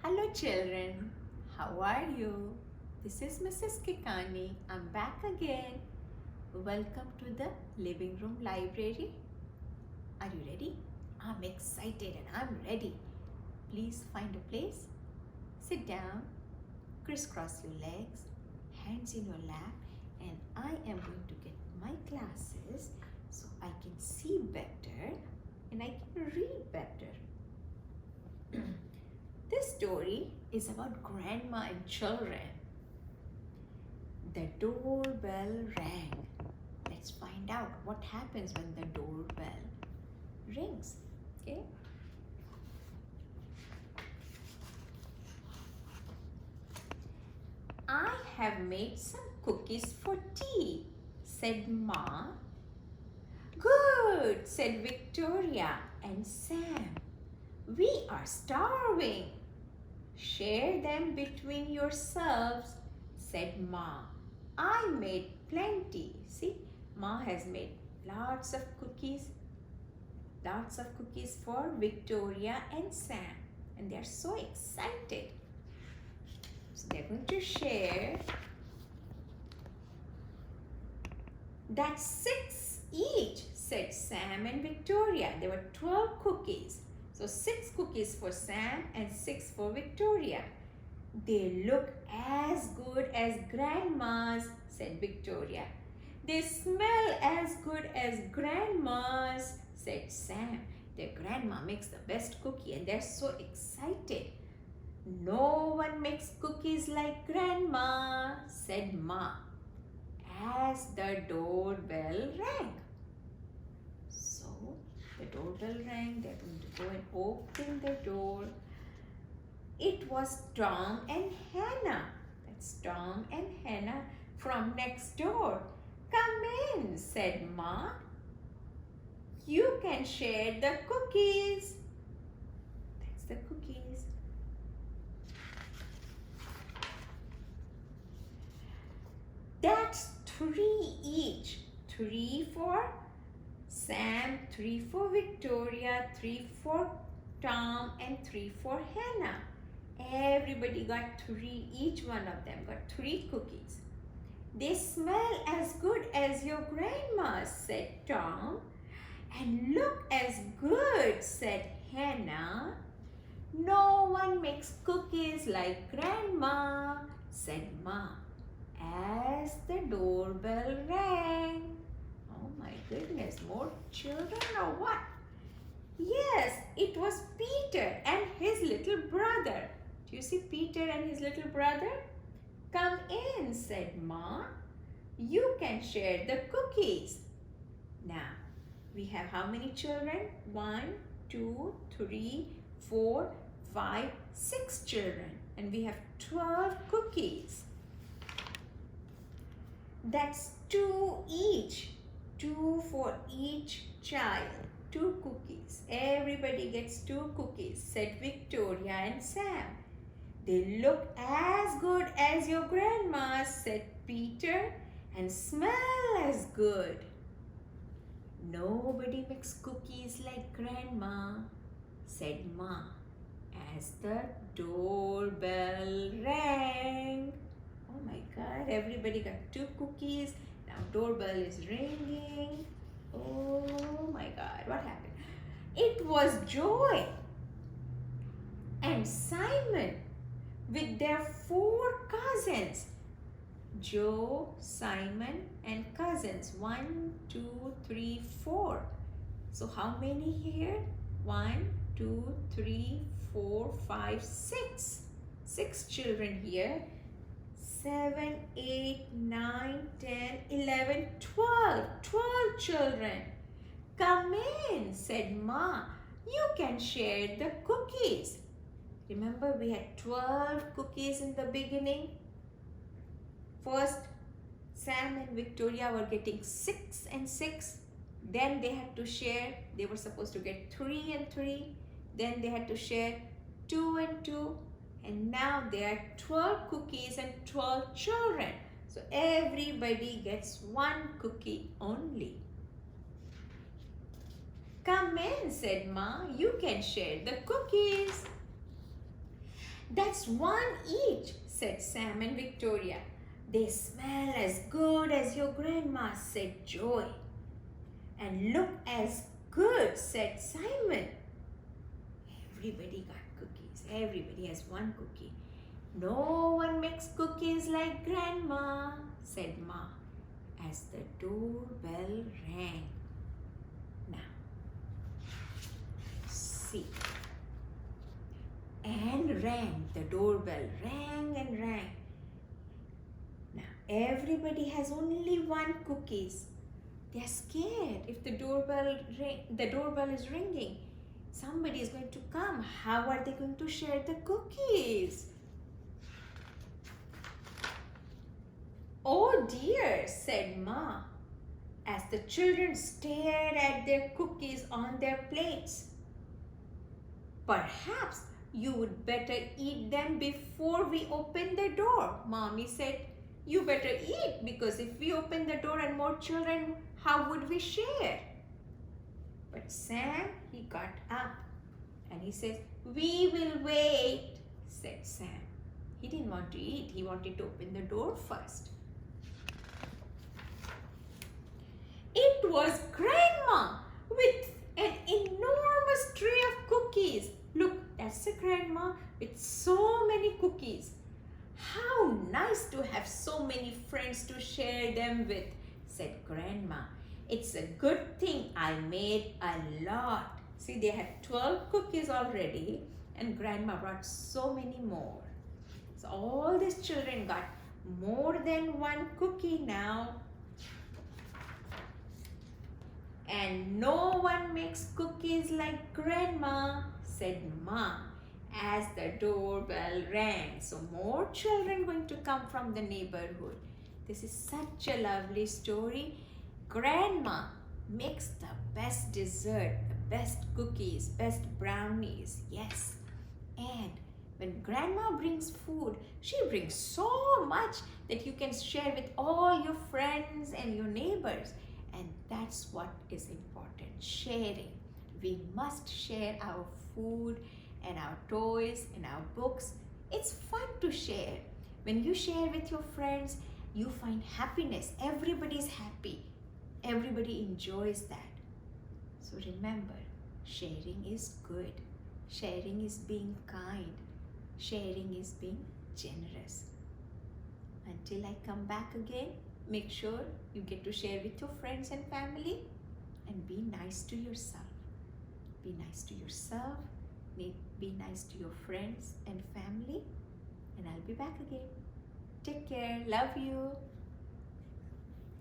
Hello children, how are you? This is Mrs. Kikani. I'm back again. Welcome to the living room library. Are you ready? I'm excited and I'm ready. Please find a place. Sit down, crisscross your legs, hands in your lap, and I am going to get my glasses so I can see better and I can read better. This story is about grandma and children. The doorbell rang. Let's find out what happens when the doorbell rings. Okay? I have made some cookies for tea, said Ma. Good, said Victoria and Sam. We are starving. Share them between yourselves, said Ma. I made plenty. See, Ma has made lots of cookies for Victoria and Sam. And they are so excited. So they're going to share. That's 6 each, said Sam and Victoria. There were 12 cookies. So 6 cookies for Sam and 6 for Victoria. They look as good as Grandma's, said Victoria. They smell as good as Grandma's, said Sam. Their grandma makes the best cookie and they're so excited. No one makes cookies like Grandma, said Ma, as the doorbell rang. The doorbell rang. They're going to go and open the door. It was Tom and Hannah. That's Tom and Hannah from next door. Come in, said Ma. You can share the cookies. That's the cookies. That's 3 each. 3 for Sam, 3 for Victoria, 3 for Tom, and 3 for Hannah. Everybody got 3, each one of them got 3 cookies. They smell as good as your grandma's, said Tom. And look as good, said Hannah. No one makes cookies like Grandma, said Ma, as the doorbell rang. Oh my goodness, more children or what? Yes, it was Peter and his little brother. Do you see Peter and his little brother? Come in, said Ma. You can share the cookies. Now, we have how many children? 1, 2, 3, 4, 5, 6 children. And we have 12 cookies. That's 2 each. 2 for each child. 2 cookies. Everybody gets 2 cookies, said Victoria and Sam. They look as good as your grandma's, said Peter, and smell as good. Nobody makes cookies like Grandma, said Ma, as the doorbell rang. Oh my God, everybody got 2 cookies. Now doorbell is ringing. Oh my God, what happened? It was Joy and Simon with their 4 cousins. Joe, Simon and cousins. 1, 2, 3, 4. So how many here? 1, 2, 3, 4, 5, 6. 6 children here. 7, 8, 9, 10, 11, 12. 12 children. Come in, said Ma. You can share the cookies. Remember we had 12 cookies in the beginning. First, Sam and Victoria were getting 6 and 6. Then they had to share. They were supposed to get 3 and 3. Then they had to share 2 and 2. And now there are 12 cookies and 12 children. So everybody gets 1 cookie only. Come in, said Ma. You can share the cookies. That's one each, said Sam and Victoria. They smell as good as your grandma, said Joy. And look as good, said Simon. Everybody got cookies. Everybody has one cookie. No one makes cookies like Grandma, said Ma, as the doorbell rang. Now, see. And rang. The doorbell rang and rang. Now, everybody has only one cookies. They are scared if the doorbell is ringing. Somebody is going to come. How are they going to share the cookies? Oh dear, said Ma, as the children stared at their cookies on their plates. Perhaps you would better eat them before we open the door, Mommy said. You better eat, because if we open the door and more children, how would we share? But Sam, he got up and he says, we will wait, said Sam. He didn't want to eat. He wanted to open the door first. It was Grandma with an enormous tray of cookies. Look, that's a Grandma with so many cookies. How nice to have so many friends to share them with, said Grandma. It's a good thing I made a lot. See, they had 12 cookies already and Grandma brought so many more. So all these children got more than one cookie now. And no one makes cookies like Grandma, said Ma, as the doorbell rang. So more children going to come from the neighborhood. This is such a lovely story. Grandma makes the best dessert, the best cookies, best brownies, yes. And when Grandma brings food, she brings so much that you can share with all your friends and your neighbors. And that's what is important, sharing. We must share our food and our toys and our books. It's fun to share. When you share with your friends, you find happiness. Everybody's happy. Everybody enjoys that. So remember, sharing is good. Sharing is being kind. Sharing is being generous. Until I come back again, make sure you get to share with your friends and family, and be nice to yourself. Be nice to yourself. Be nice to your friends and family. And I'll be back again. Take care. Love you.